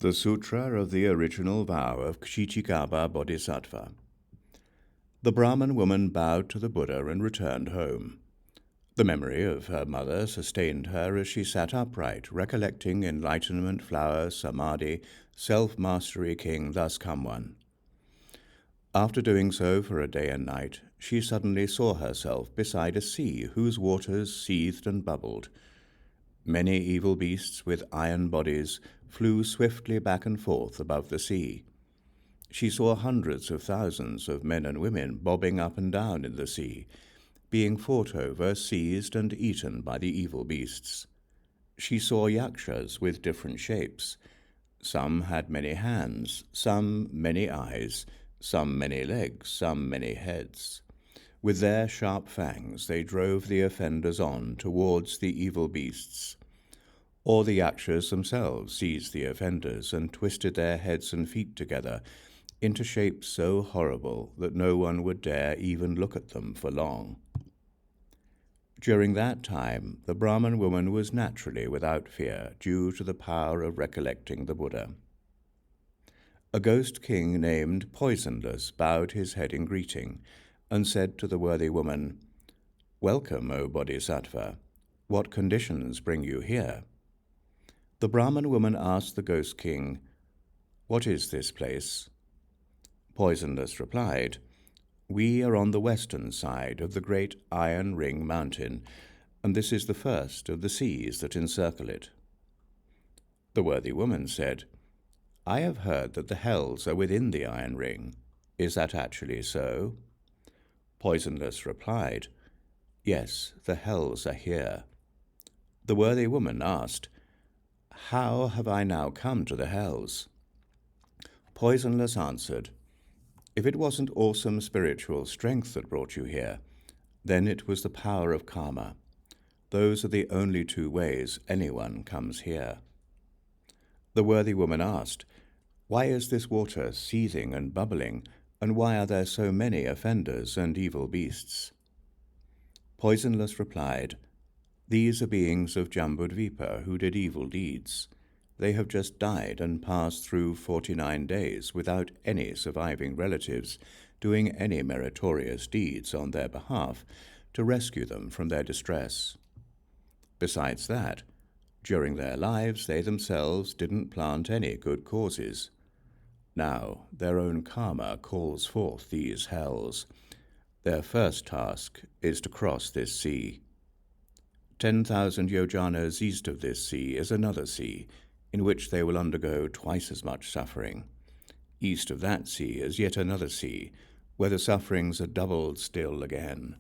The Sutra of the Original Vow of Kṣitigarbha Bodhisattva. The Brahmin woman bowed to the Buddha and returned home. The memory of her mother sustained her as she sat upright, recollecting enlightenment flower, samadhi, self-mastery king, thus come one. After doing so for a day and night, she suddenly saw herself beside a sea whose waters seethed and bubbled. Many evil beasts with iron bodies flew swiftly back and forth above the sea. She saw hundreds of thousands of men and women bobbing up and down in the sea, being fought over, seized, and eaten by the evil beasts. She saw yakshas with different shapes. Some had many hands, some many eyes, some many legs, some many heads. With their sharp fangs they drove the offenders on towards the evil beasts. Or the yakshas themselves seized the offenders and twisted their heads and feet together into shapes so horrible that no one would dare even look at them for long. During that time, the Brahmin woman was naturally without fear due to the power of recollecting the Buddha. A ghost king named Poisonless bowed his head in greeting and said to the worthy woman, "Welcome, O Bodhisattva. What conditions bring you here?" The Brahmin woman asked the ghost king, "What is this place?" Poisonless replied, "We are on the western side of the great Iron Ring Mountain, and this is the first of the seas that encircle it." The worthy woman said, "I have heard that the hells are within the Iron Ring. Is that actually so?" Poisonless replied, "Yes, the hells are here." The worthy woman asked, "How have I now come to the hells?" Poisonless answered, "If it wasn't awesome spiritual strength that brought you here, then it was the power of karma. Those are the only two ways anyone comes here." The worthy woman asked, "Why is this water seething and bubbling, and why are there so many offenders and evil beasts?" Poisonless replied, "These are beings of Jambudvipa who did evil deeds. They have just died and passed through 49 days without any surviving relatives doing any meritorious deeds on their behalf to rescue them from their distress. Besides that, during their lives they themselves didn't plant any good causes. Now their own karma calls forth these hells. Their first task is to cross this sea. 10,000 yojanas east of this sea is another sea, in which they will undergo twice as much suffering. East of that sea is yet another sea, where the sufferings are doubled still again.